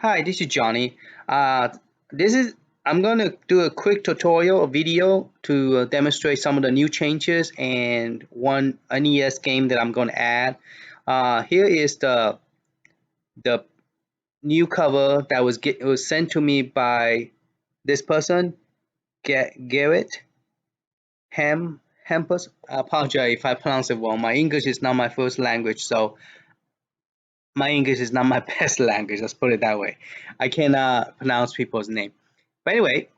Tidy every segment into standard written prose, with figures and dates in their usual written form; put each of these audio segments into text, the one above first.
Hi, this is Johnny. Uh, this is I'm going to do a quick tutorial video to demonstrate some of the new changes and one NES game that I'm going to add. Here is the new cover that was sent to me by this person, Gerrit Hamhuis. I apologize if I pronounce it wrong. My English is not my first language, so my English is not my best language. Let's put it that way. I cannot pronounce people's name. But anyway,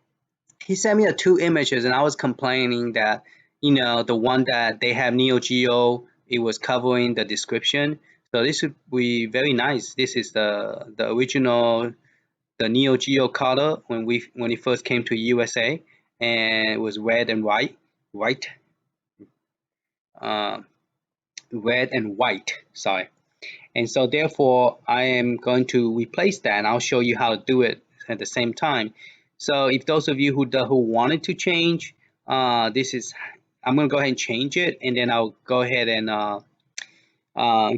he sent me two images, and I was complaining that the one that they have Neo Geo, it was covering the description. So this would be very nice. This is the original, the Neo Geo color when it first came to USA, and it was white, uh, red and white. Sorry. And so therefore, I am going to replace that, and I'll show you how to do it at the same time. So if those of you who wanted to change, I'm going to go ahead and change it, and then I'll go ahead and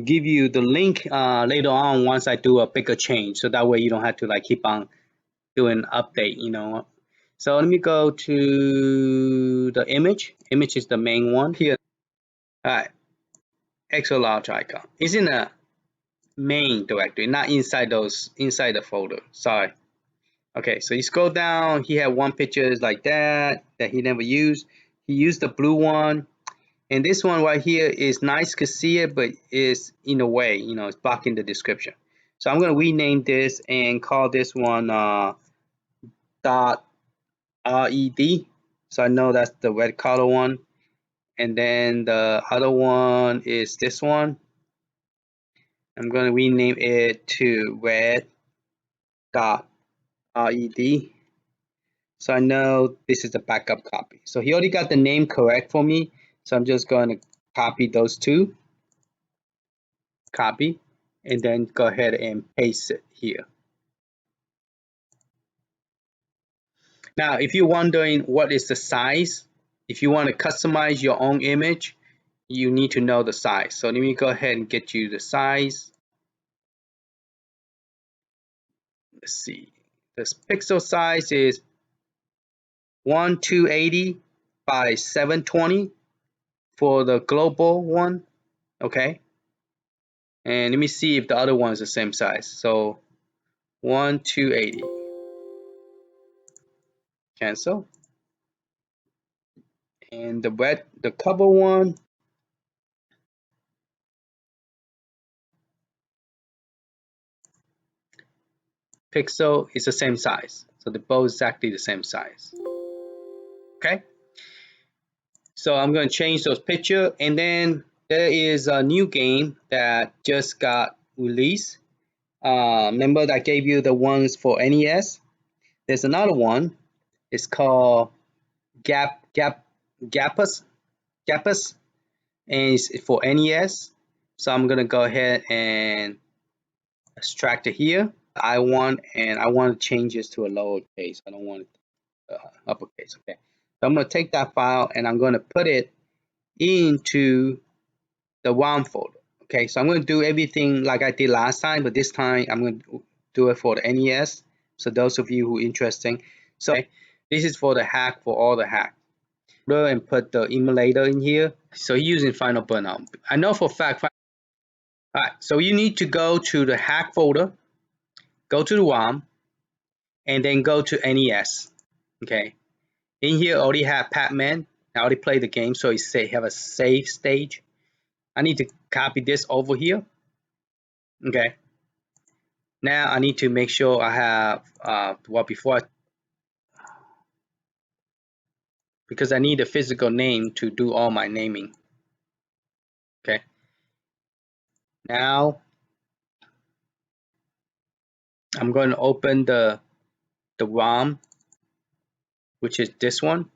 give you the link later on once I do a bigger change. So that way you don't have to like keep on doing update. So let me go to the image. Image is the main one here. All right, extra large icon. It's in a main directory, not inside the folder. Sorry. Okay, so you scroll down. He had one picture like that he never used. He used the blue one, and this one right here is nice to see it, but is in a way, it's blocking the description. So I'm gonna rename this and call this one dot red. So I know that's the red color one, and then the other one is this one. I'm gonna rename it to red dot red. So I know this is the backup copy. So he already got the name correct for me. So I'm just going to copy those two, copy, and then go ahead and paste it here. Now, if you're wondering what is the size, if you want to customize your own image, you need to know the size. So let me go ahead and get you the size. Let's see. This pixel size is 1280 by 720 for the global one. Okay. And let me see if the other one is the same size. So 1280. Cancel. And the cover one, pixel is the same size. So they're both exactly the same size. Okay. So I'm going to change those picture, and then there is a new game that just got released. Remember that I gave you the ones for NES? There's another one. It's called Gaplus, and it's for NES. So I'm gonna go ahead and extract it here. I want to change this to a lowercase. I don't want it uppercase. Okay. So I'm gonna take that file and I'm gonna put it into the ROM folder. Okay. So I'm gonna do everything like I did last time, but this time I'm gonna do it for the NES. So those of you who are interested. So this is for the hack, for all the hack. And put the emulator in here. So using Final Burnout. I know for a fact. All right, so you need to go to the hack folder, go to the ROM, and then go to NES. Okay. In here, I already have Pac-Man. I already played the game, so it have a save stage. I need to copy this over here. Okay. Now I need to make sure I have because I need a physical name to do all my naming. Okay. Now I'm going to open the ROM, which is this one.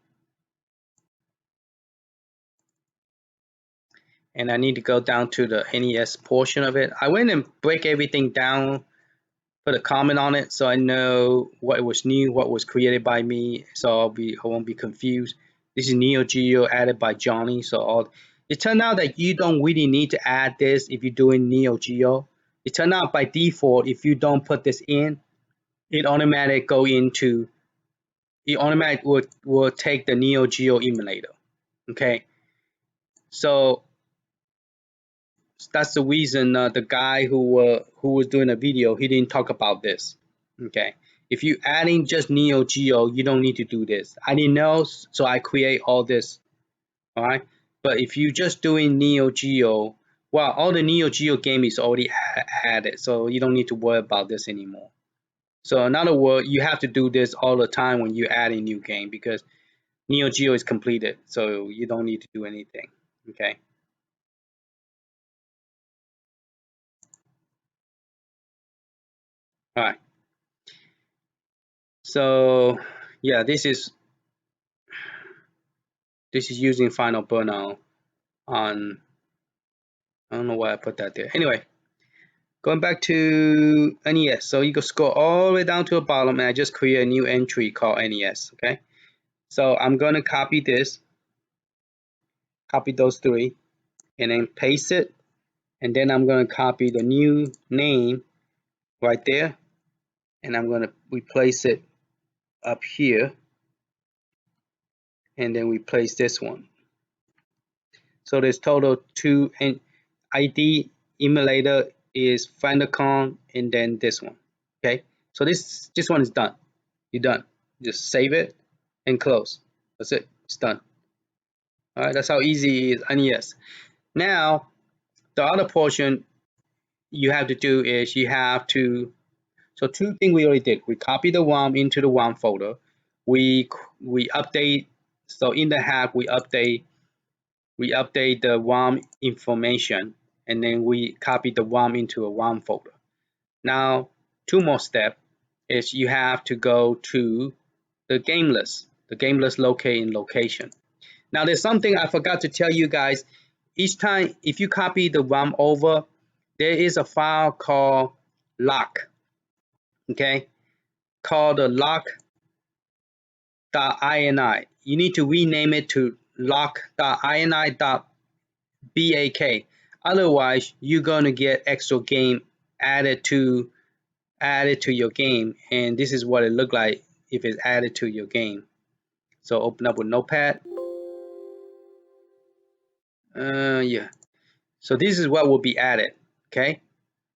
And I need to go down to the NES portion of it. I went and break everything down, put a comment on it so I know what was new, what was created by me, so I won't be confused. This is Neo Geo added by Johnny. So it turned out that you don't really need to add this if you're doing Neo Geo. It turned out by default, if you don't put this in, it automatic will take the Neo Geo emulator. Okay, so that's the reason the guy who was doing a video, he didn't talk about this. Okay, if you adding just Neo Geo, you don't need to do this. I didn't know, so I create all this. All right, but if you just doing Neo Geo, well, all the Neo Geo game is already added, so you don't need to worry about this anymore. So in other words, you have to do this all the time when you add a new game because Neo Geo is completed, so you don't need to do anything. Okay. All right. So yeah, this is using Final Burnout on. I don't know why I put that there. Anyway, going back to NES. So you can scroll all the way down to the bottom, and I just create a new entry called NES. Okay. So I'm gonna copy this, copy those three, and then paste it, and then I'm gonna copy the new name right there, and I'm gonna replace it up here, and then replace this one. So there's total two, and ID emulator is Famicom, and then this one. Okay, so this one is done. You're done. Just save it and close. That's it. It's done. All right, that's how easy it is. And yes, now the other portion you have to do is you have to. So two things we already did. We copy the ROM into the ROM folder. We update. So in the hack we update the ROM information, and then we copy the ROM into a ROM folder. Now, two more steps is you have to go to the game list. The game list locate in location. Now, there's something I forgot to tell you guys. Each time, if you copy the ROM over, there is a file called lock. Okay, called the lock.ini. You need to rename it to lock.ini.bak. Otherwise, you're gonna get extra game added to your game, and this is what it look like if it's added to your game. So open up with Notepad. Yeah. So this is what will be added. Okay,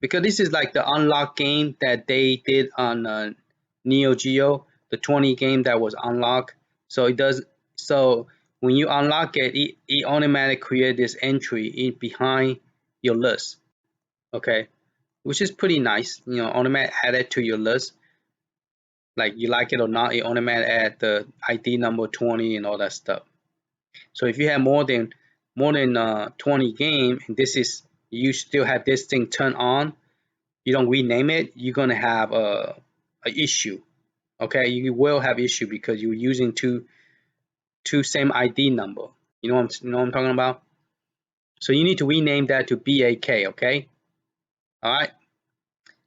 because this is like the unlocked game that they did on Neo Geo, the 20 game that was unlocked. So it does. So when you unlock it, it automatically create this entry in behind your list. Okay, which is pretty nice. Automatic add it to your list. Like you like it or not, it automatic add the ID number 20 and all that stuff. So if you have more than 20 game, and this is you still have this thing turned on, you don't rename it, you're gonna have a issue. Okay, you will have issue because you're using two same ID number. You know what I'm talking about. So you need to rename that to BAK. Okay. All right.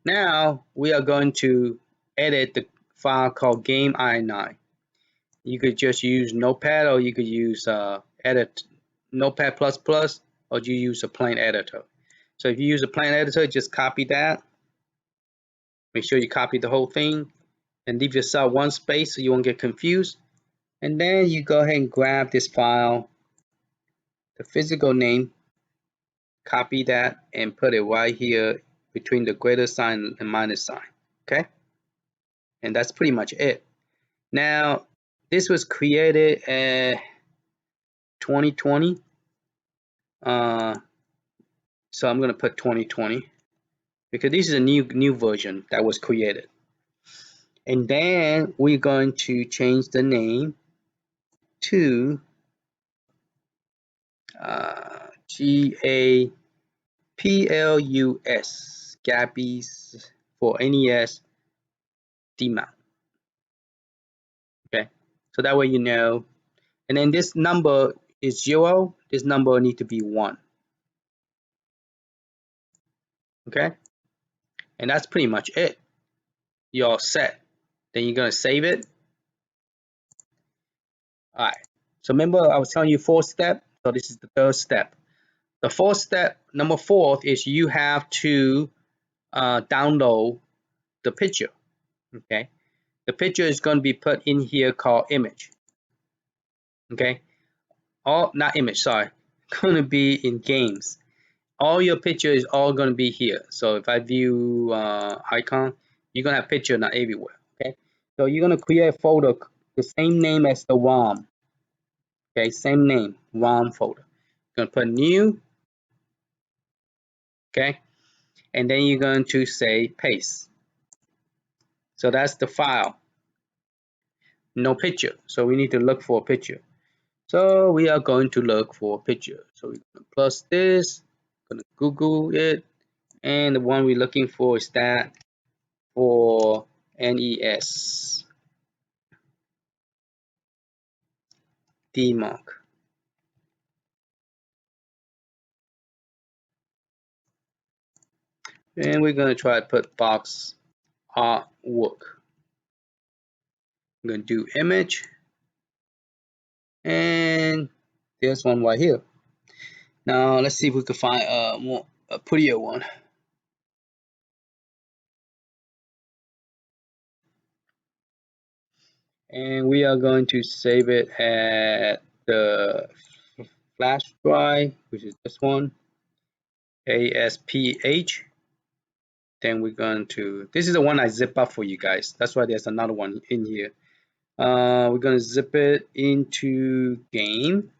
Now we are going to edit the file called Game I9. You could just use Notepad, or you could use edit Notepad++, or you use a plain editor. So if you use a plain editor, just copy that. Make sure you copy the whole thing and leave yourself one space so you won't get confused. And then you go ahead and grab this file, the physical name, copy that and put it right here between the greater sign and minus sign. Okay? And that's pretty much it. Now, this was created in 2020. So I'm going to put 2020 because this is a new version that was created. And then we're going to change the name to GAPLUS, Gappys for NES DMount. Okay, so that way you know. And then this number is 0. This number need to be 1. Okay, and that's pretty much it. You're all set. Then you're gonna save it. All right. So remember, I was telling you 4 step. So this is the 3rd step. The 4th step, number 4, is you have to download the picture. Okay, the picture is going to be put in here called image. Okay, all not image, sorry, going to be in games. All your picture is all going to be here. So if I view icon, you're going to have picture not everywhere. Okay, so you're going to create a folder the same name as the ROM. Okay, same name, ROM folder. You're going to put new. Okay, and then you're going to say paste. So that's the file. No picture. So we need to look for a picture. So we are going to look for a picture. So we're going to plus this, going to Google it, and the one we're looking for is that for NES DMark. And we're going to try to put box artwork. I'm going to do image, and there's one right here. Now let's see if we can find a prettier one. And we are going to save it at the flash drive, which is this one, ASPH. Then we're going to, this is the one I zip up for you guys. That's why there's another one in here. We're going to zip it into game,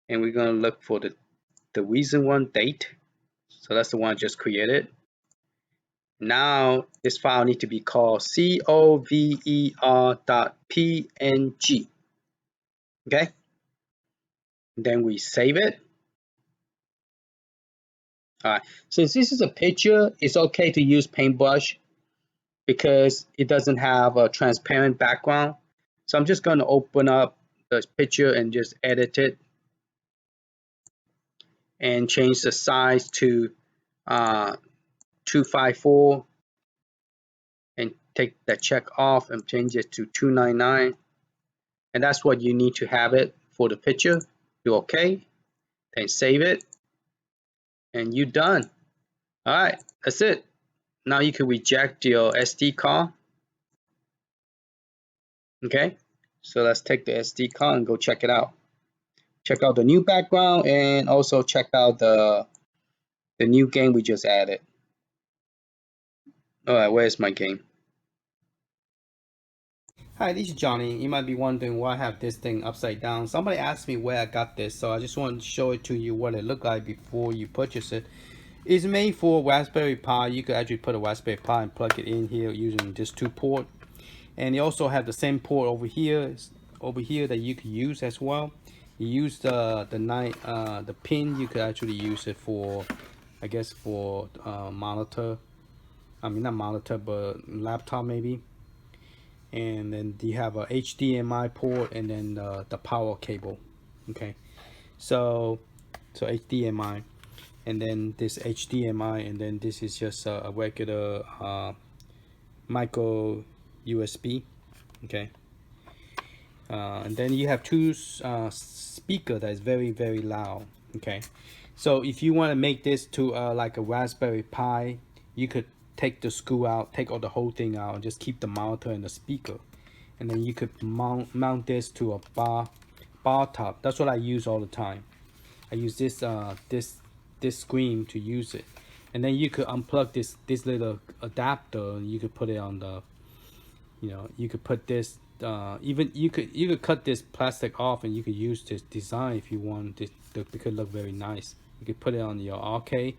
and we're going to look for the recent one, date. So that's the one I just created. Now this file needs to be called cover.png. Okay. Then we save it. All right. Since this is a picture, it's okay to use paintbrush because it doesn't have a transparent background. So I'm just going to open up the picture and just edit it and change the size to 254 and take that check off and change it to 299. And that's what you need to have it for the picture. Do okay, then save it, and you're done. All right, that's it. Now you can reject your SD card. Okay, so let's take the SD card and go check it out. Check out the new background and also check out the new game we just added. All right, where's my game? Hi, this is Johnny. You might be wondering why I have this thing upside down. Somebody asked me where I got this, so I just wanted to show it to you what it looked like before you purchase it. It's made for Raspberry Pi. You could actually put a Raspberry Pi and plug it in here using this 2-port. And you also have the same port over here that you could use as well. You use the pin. You could actually use it for, I guess, for monitor. I mean, not monitor, but laptop maybe. And then you have a HDMI port and then the power cable. Okay, so HDMI, and then this HDMI, and then this is just a regular micro USB. Okay, and then you have two speaker that is very loud. Okay, so if you want to make this to like a Raspberry Pi, you could take the screw out, take all the whole thing out, and just keep the monitor and the speaker, and then you could mount this to a bar top. That's what I use all the time. I use this this screen to use it, and then you could unplug this little adapter, and you could put it on the, you know, you could put this even you could cut this plastic off, and you could use this design if you want. It could look very nice. You could put it on your arcade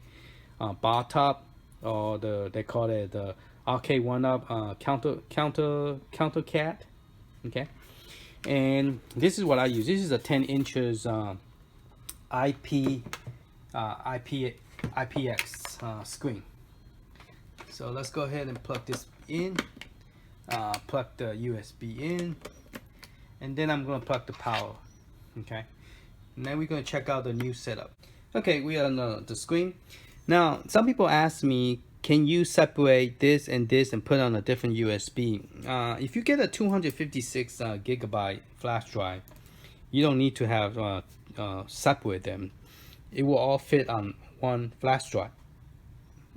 bar top, or they call it the arcade one up counter cat. Okay, and this is what I use. This is a 10 inches IPX screen. So let's go ahead and plug this in. Plug the USB in, and then I'm going to plug the power. Okay, and then we're going to check out the new setup. Okay, we are on the screen. Now, some people ask me, can you separate this and put on a different USB? If you get a 256 gigabyte flash drive, you don't need to have separate them. It will all fit on one flash drive.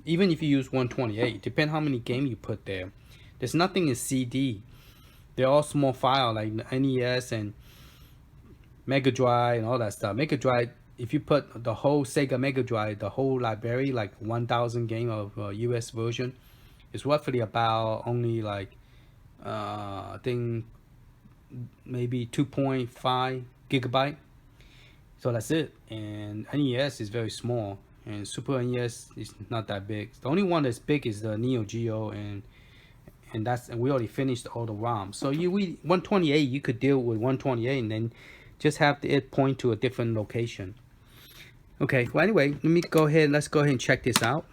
Even if you use 128, depend how many games you put there. There's nothing in CD. They're all small file like NES and Mega Drive and all that stuff. Mega Drive, if you put the whole Sega Mega Drive, the whole library, like 1,000 game of US version, is roughly about only like I think maybe 2.5 gigabyte. So that's it. And NES is very small, and Super NES is not that big. The only one that's big is the Neo Geo, and we already finished all the ROMs. So 128, you could deal with 128, and then just have it point to a different location. Okay. Well, anyway, let's go ahead and check this out.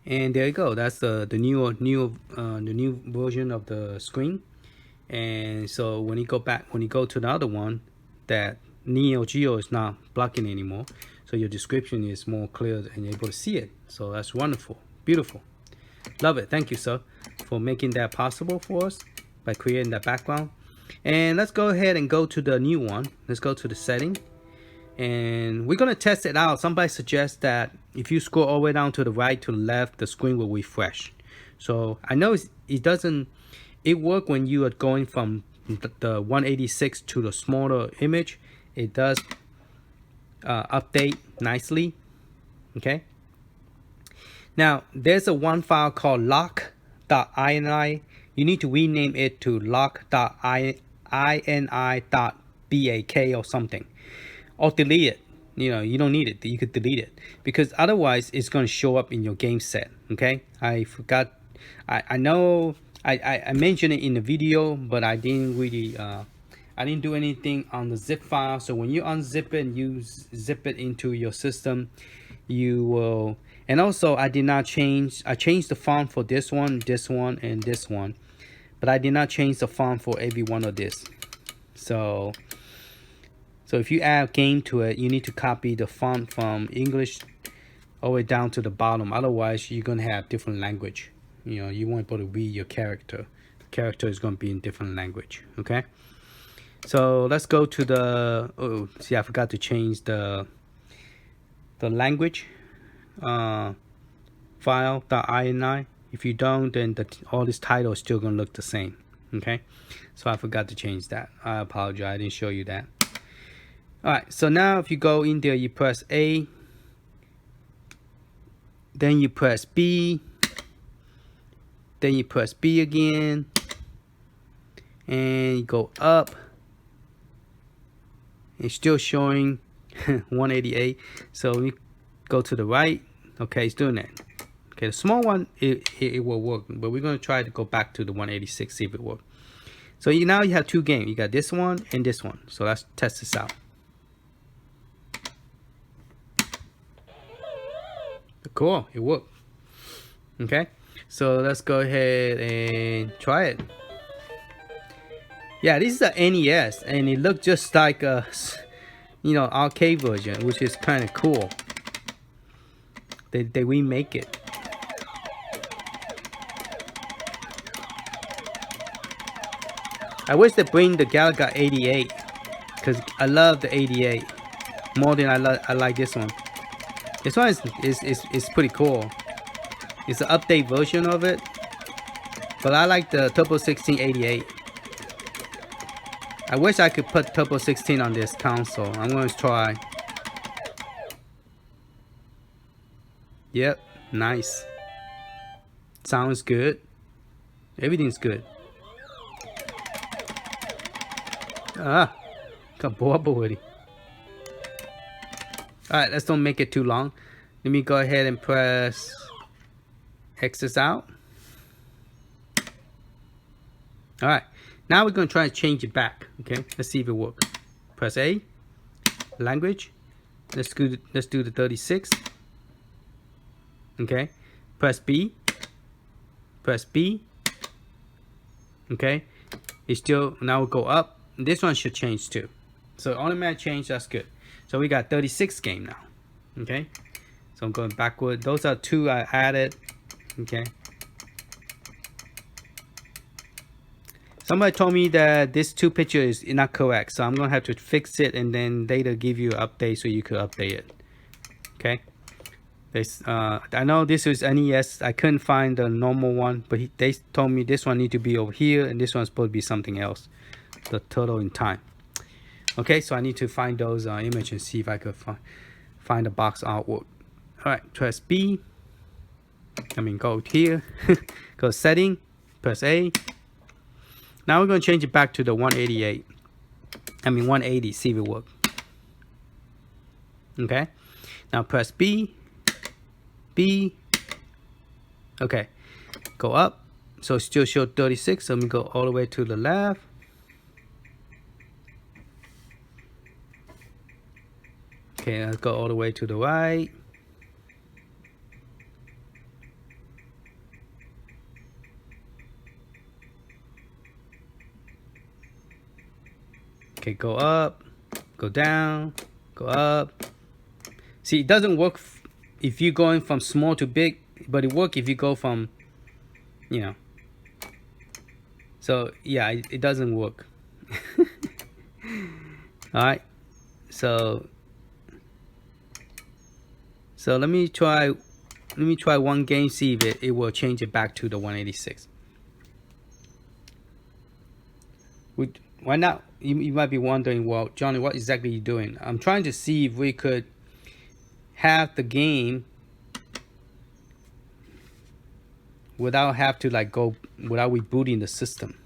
And there you go. That's the new version of the screen. And so when you go to the other one, that Neo Geo is not blocking anymore, so your description is more clear and you're able to see it. So that's wonderful, beautiful, love it. Thank you, sir, for making that possible for us by creating that background. And let's go ahead and go to the new one. Let's go to the setting, and we're gonna test it out. Somebody suggests that if you scroll all the way down to the right to the left, the screen will refresh. So I know it works when you are going from the 186 to the smaller image. It does update nicely. Okay. Now there's one file called lock.ini. You need to rename it to lock.ini.bak or something, or delete it. You don't need it. You could delete it, because otherwise it's going to show up in your game set. Okay. I forgot. I know I mentioned it in the video, but I didn't really I didn't do anything on the zip file. So when you unzip it and you zip it into your system, you will. And also I changed the font for this one, and this one, but I did not change the font for every one of this. So if you add game to it, you need to copy the font from English all the way down to the bottom. Otherwise you're gonna have different language. You won't be able to read your character. The character is going to be in different language. Okay. So let's go to the. See, I forgot to change the language file.ini. If you don't, then all this title is still going to look the same. Okay. So I forgot to change that. I apologize. I didn't show you that. All right. So now if you go in there, you press A. Then you press B. Then you press B again, and you go up. It's still showing 188. So we go to the right. Okay, it's doing that. Okay, the small one, it will work, but we're going to try to go back to the 186, see if it works. So now you have two games. You got this one and this one. So let's test this out. Cool, it worked. Okay. So let's go ahead and try it. Yeah, this is a NES, and it looks just like a, arcade version, which is kind of cool. They remake it. I wish they bring the Galaga 88, because I love the 88 more than I like this one. This one is pretty cool. It's an update version of it, but I like the Turbo 16 88. I wish I could put Turbo 16 on this console. I'm going to try. Yep, nice. Sounds good. Everything's good. Got bored already. Alright, let's don't make it too long. Let me go ahead and press X this out. Alright, now we're going to try to change it back. Okay, let's see if it works. Press A, language. Let's do the 36. Okay, press B. Press B. Okay, it's still, now we'll go up. This one should change too. So automatic change, that's good. So we got 36 game now. Okay, so I'm going backward. Those are two I added. Okay. Somebody told me that this two picture is not correct, so I'm gonna have to fix it and then later give you an update so you could update it. Okay. I know this is NES. I couldn't find the normal one, but they told me this one need to be over here, and this one's supposed to be something else. The Turtle in Time. Okay, so I need to find those images and see if I could find the box artwork. All right, press B. I mean, go here, go setting, press A. Now we're going to change it back to the 188. I mean 180, see if it works. Okay, now press B, B. Okay, go up. So it still show 36. So let me go all the way to the left. Okay, let's go all the way to the right. Okay, go up, go down, go up. See, it doesn't work if you're going from small to big, but it works if you go from, you know. So yeah, it doesn't work. All right, so let me try one game, see if it will change it back to the 186. Why not? You might be wondering, well, Johnny, what exactly are you doing? I'm trying to see if we could have the game without have to like go without rebooting the system.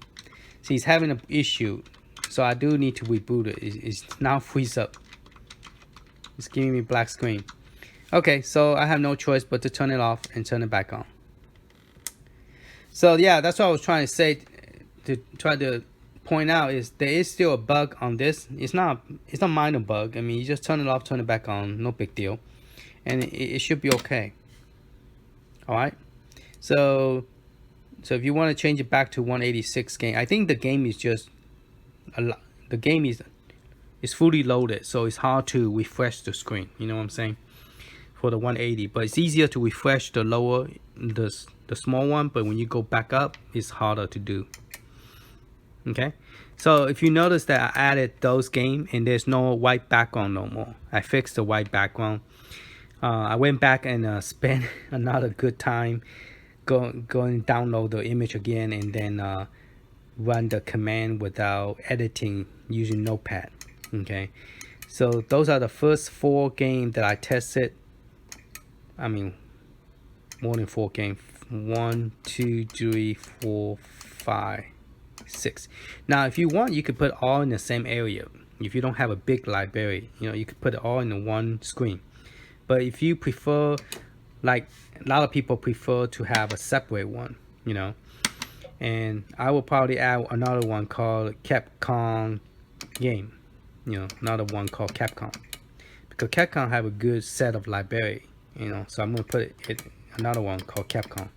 See, it's having an issue, so I do need to reboot it. It's now freeze up. It's giving me black screen. Okay, so I have no choice but to turn it off and turn it back on. So yeah, that's what I was trying to say, to try to point out is there is still a bug on this. It's not minor bug. I mean, you just turn it off, turn it back on, no big deal, and it should be okay. All right, so if you want to change it back to 186 game, I think the game is just the game is fully loaded, so it's hard to refresh the screen. You know what I'm saying? For the 180, but it's easier to refresh the lower, the small one, but when you go back up, it's harder to do. Okay, so if you notice that I added those games and there's no white background no more, I fixed the white background. I went back and spent another good time going download the image again, and then run the command without editing using Notepad. Okay, so those are the first 4 games that I tested. I mean, more than 4 games. 1, 2, 3, 4, 5, 6. Now, if you want, you could put all in the same area. If you don't have a big library, you know, you could put it all in the one screen. But if you prefer, like a lot of people prefer to have a separate one, you know, and I will probably add another one called Capcom game, you know, another one called Capcom, because Capcom have a good set of library, you know, so I'm gonna put it another one called Capcom.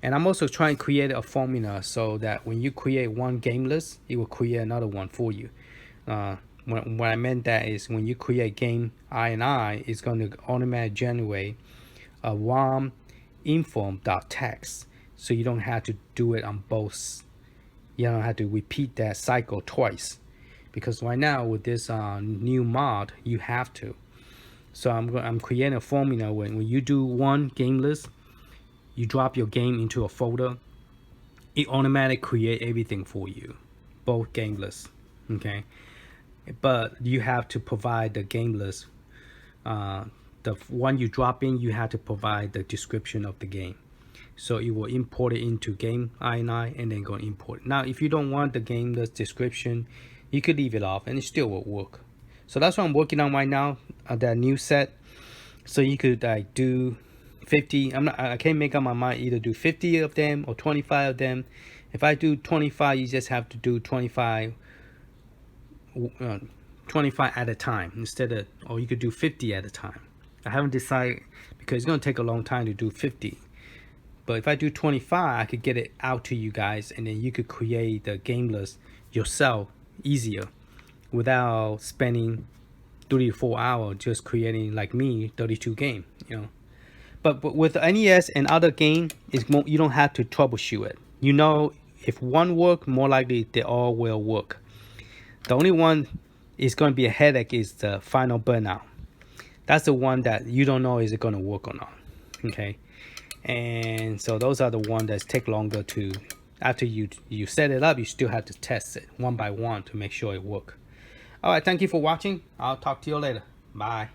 And I'm also trying to create a formula so that when you create one game list, it will create another one for you. What I meant that is when you create game I, it's going to automatically generate a ROM inform.txt, so you don't have to do it on both. You don't have to repeat that cycle twice, because right now with this new mod, you have to. So I'm creating a formula when you do one game list, you drop your game into a folder, it automatically create everything for you, both game lists. Okay, but you have to provide the game list. The one you drop in, you have to provide the description of the game, so it will import it into game INI and then go import it. Now if you don't want the game list description, you could leave it off and it still will work. So that's what I'm working on right now, that new set. So you could do 50. I can't make up my mind, either do 50 of them or 25 of them. If I do 25, you just have to do 25 at a time instead of, or you could do 50 at a time. I haven't decided because it's going to take a long time to do 50. But if I do 25, I could get it out to you guys, and then you could create the game list yourself easier without spending 3 to 4 hours just creating, like me, 32 game, you know. But with the NES and other game, you don't have to troubleshoot it. You know, if one work, more likely they all will work. The only one is going to be a headache is the final burnout. That's the one that you don't know is it going to work or not. Okay. And so those are the one that take longer to, after you set it up, you still have to test it one by one to make sure it work. All right, thank you for watching. I'll talk to you later. Bye.